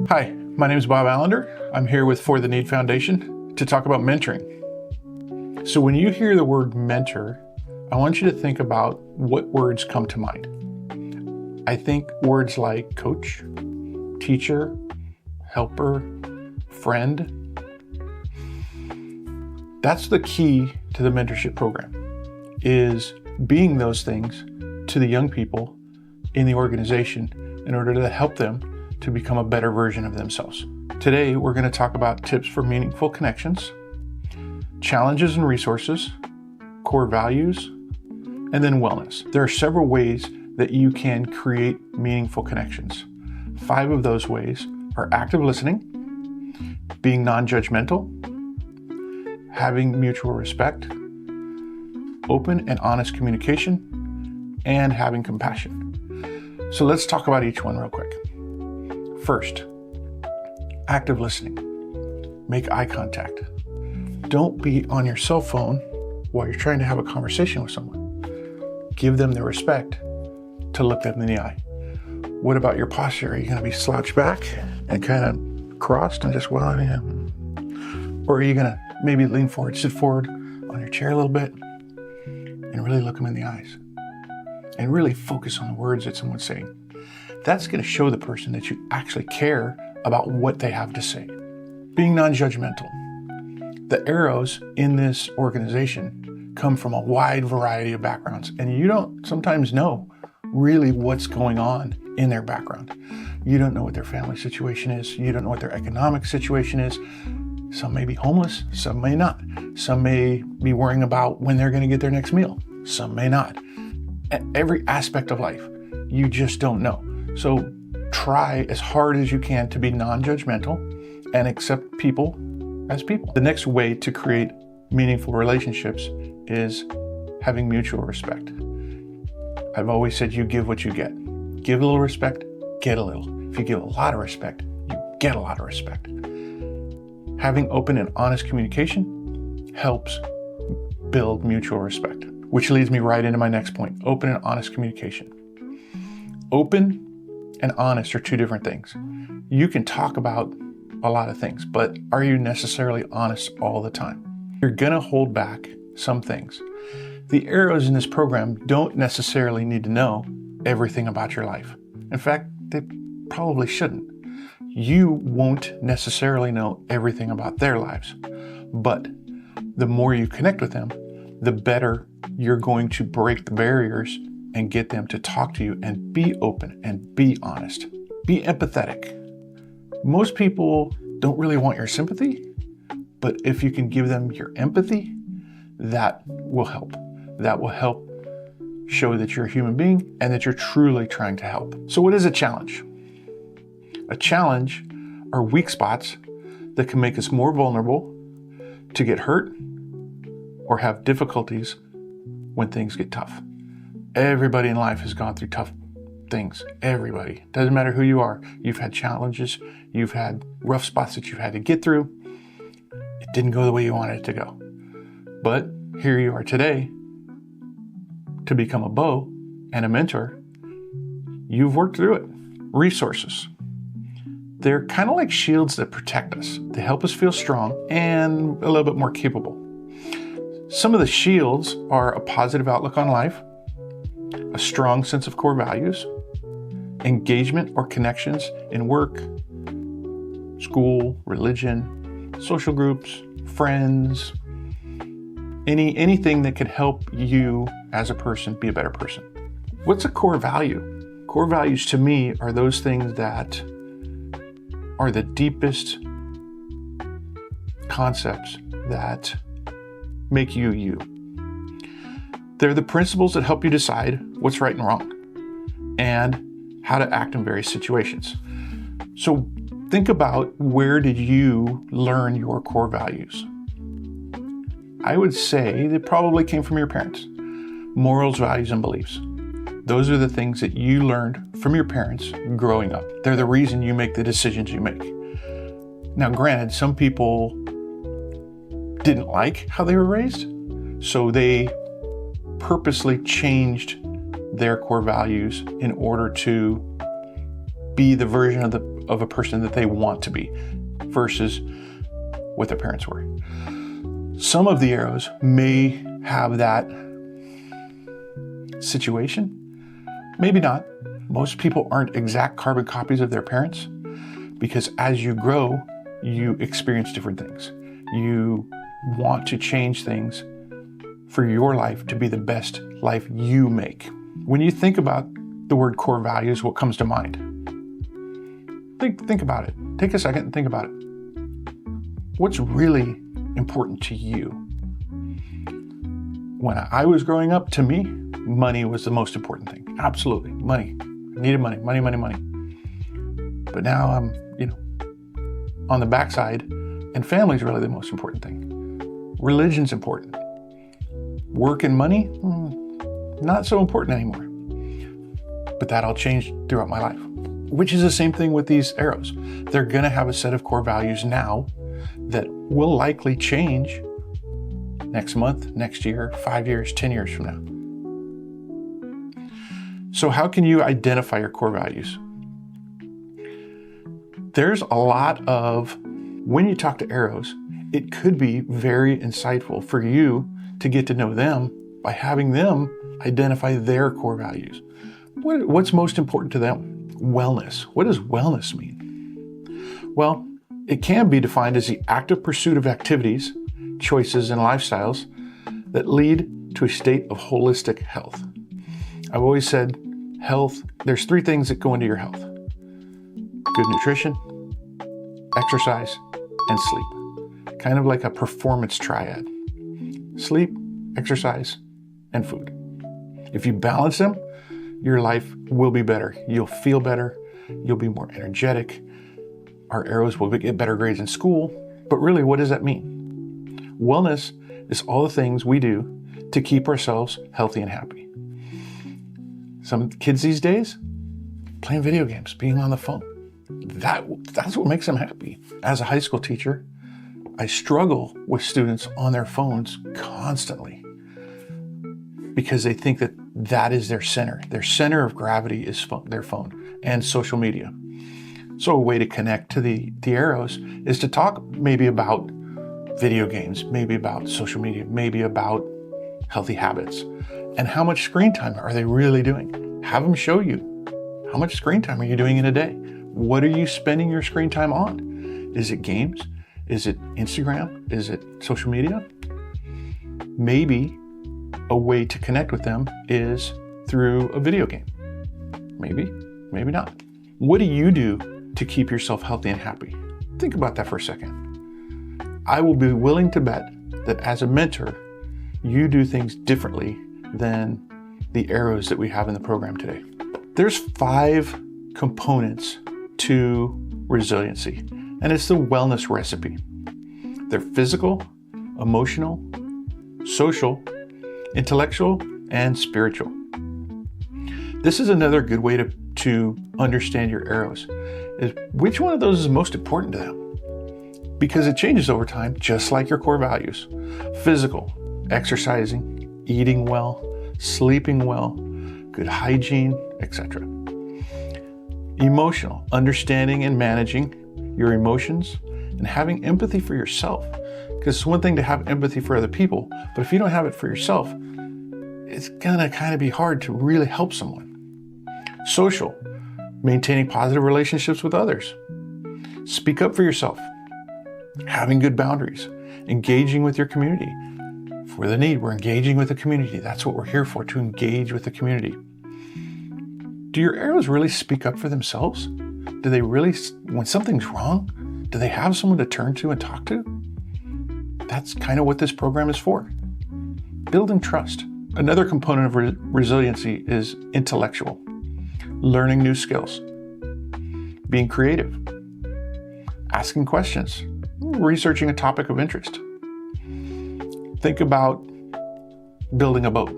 Hi, my name is Bob Allender. I'm here with For the Need Foundation to talk about mentoring. So when you hear the word mentor, I want you to think about what words come to mind. I think words like coach, teacher, helper, friend. That's the key to the mentorship program, is being those things to the young people in the organization in order to help them to become a better version of themselves. Today, we're going to talk about tips for meaningful connections, challenges and resources, core values, and then wellness. There are several ways that you can create meaningful connections. 5 of those ways are active listening, being non-judgmental, having mutual respect, open and honest communication, and having compassion. So let's talk about each one real quick. First, active listening. Make eye contact. Don't be on your cell phone while you're trying to have a conversation with someone. Give them the respect to look them in the eye. What about your posture? Are you going to be slouched back and kind of crossed and just, or are you going to maybe lean forward, sit forward on your chair a little bit and really look them in the eyes and really focus on the words that someone's saying? That's going to show the person that you actually care about what they have to say. Being non-judgmental. The arrows in this organization come from a wide variety of backgrounds, and you don't sometimes know really what's going on in their background. You don't know what their family situation is. You don't know what their economic situation is. Some may be homeless, some may not. Some may be worrying about when they're going to get their next meal. Some may not. At every aspect of life, you just don't know. So try as hard as you can to be non-judgmental and accept people as people. The next way to create meaningful relationships is having mutual respect. I've always said you give what you get. Give a little respect, get a little. If you give a lot of respect, you get a lot of respect. Having open and honest communication helps build mutual respect, which leads me right into my next point, open and honest communication. Open and honest are 2 different things. You can talk about a lot of things, but are you necessarily honest all the time? You're gonna hold back some things. The arrows in this program don't necessarily need to know everything about your life. In fact, they probably shouldn't. You won't necessarily know everything about their lives, but the more you connect with them, the better you're going to break the barriers and get them to talk to you and be open and be honest. Be empathetic. Most people don't really want your sympathy, but if you can give them your empathy, that will help. That will help show that you're a human being and that you're truly trying to help. So what is a challenge? A challenge are weak spots that can make us more vulnerable to get hurt or have difficulties when things get tough. Everybody in life has gone through tough things. Everybody. Doesn't matter who you are. You've had challenges. You've had rough spots that you've had to get through. It didn't go the way you wanted it to go. But here you are today to become a beau and a mentor. You've worked through it. Resources. They're kind of like shields that protect us. They help us feel strong and a little bit more capable. Some of the shields are a positive outlook on life, a strong sense of core values, engagement or connections in work, school, religion, social groups, friends, anything that could help you as a person be a better person. What's a core value? Core values to me are those things that are the deepest concepts that make you you. They're the principles that help you decide what's right and wrong and how to act in various situations. So think about, where did you learn your core values? I would say they probably came from your parents. Morals, values, and beliefs. Those are the things that you learned from your parents growing up. They're the reason you make the decisions you make. Now, granted, some people didn't like how they were raised, so they purposely changed their core values in order to be the version of a person that they want to be versus what their parents were. Some of the arrows may have that situation, maybe not. Most people aren't exact carbon copies of their parents, because as you grow, you experience different things. You want to change things for your life to be the best life you make. When you think about the word core values, what comes to mind? Think about it. Take a second and think about it. What's really important to you? When I was growing up, to me, money was the most important thing. Absolutely. Money. I needed money. But now I'm, on the backside, and family's really the most important thing. Religion's important. Work and money, not so important anymore. But that all changed throughout my life, which is the same thing with these arrows. They're going to have a set of core values now that will likely change next month, next year, 5 years, 10 years from now. So how can you identify your core values? There's a lot of, when you talk to arrows, it could be very insightful for you to get to know them by having them identify their core values. What's most important to them? Wellness. What does wellness mean? Well, it can be defined as the active pursuit of activities, choices, and lifestyles that lead to a state of holistic health. I've always said health, there's 3 things that go into your health: good nutrition, exercise, and sleep. Kind of like a performance triad. Sleep, exercise, and food. If you balance them, your life will be better. You'll feel better. You'll be more energetic. Our arrows will get better grades in school. But really, what does that mean? Wellness is all the things we do to keep ourselves healthy and happy. Some kids these days, playing video games, being on the phone. That's what makes them happy. As a high school teacher, I struggle with students on their phones constantly because they think that is their center. Their center of gravity is their phone and social media. So a way to connect to the arrows is to talk maybe about video games, maybe about social media, maybe about healthy habits, and how much screen time are they really doing? Have them show you, how much screen time are you doing in a day? What are you spending your screen time on? Is it games? Is it Instagram? Is it social media? Maybe a way to connect with them is through a video game. Maybe, maybe not. What do you do to keep yourself healthy and happy? Think about that for a second. I will be willing to bet that as a mentor, you do things differently than the arrows that we have in the program today. There's 5 components to resiliency, and it's the wellness recipe. They're physical, emotional, social, intellectual, and spiritual. This is another good way to understand your arrows, is which one of those is most important to them. Because it changes over time, just like your core values. Physical, exercising, eating well, sleeping well, good hygiene, etc. Emotional, understanding and managing your emotions and having empathy for yourself. Because it's one thing to have empathy for other people, but if you don't have it for yourself, it's gonna kind of be hard to really help someone. Social, maintaining positive relationships with others. Speak up for yourself. Having good boundaries. Engaging with your community. For the need, we're engaging with the community. That's what we're here for, to engage with the community. Do your arrows really speak up for themselves? Do they really, when something's wrong, do they have someone to turn to and talk to? That's kind of what this program is for. Building trust. Another component of resiliency is intellectual. Learning new skills. Being creative. Asking questions. Researching a topic of interest. Think about building a boat,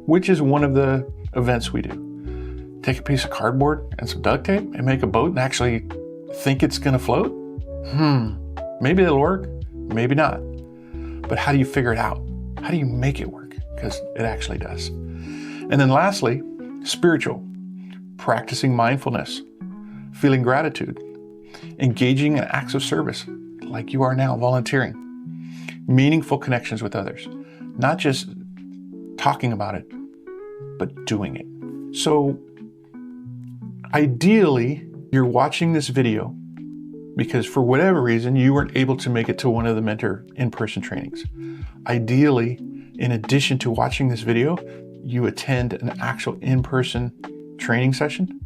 which is one of the events we do. Take a piece of cardboard and some duct tape and make a boat and actually think it's going to float? Maybe it'll work, maybe not. But how do you figure it out? How do you make it work? Because it actually does. And then lastly, spiritual. Practicing mindfulness, feeling gratitude, engaging in acts of service, like you are now, volunteering, meaningful connections with others, not just talking about it, but doing it. So ideally, you're watching this video because for whatever reason, you weren't able to make it to one of the mentor in-person trainings. Ideally, in addition to watching this video, you attend an actual in-person training session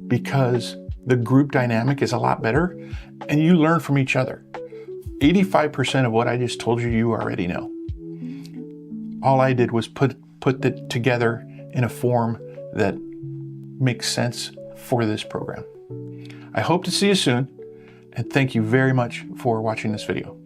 because the group dynamic is a lot better and you learn from each other. 85% of what I just told you, you already know. All I did was put it together in a form that makes sense for this program. I hope to see you soon, and thank you very much for watching this video.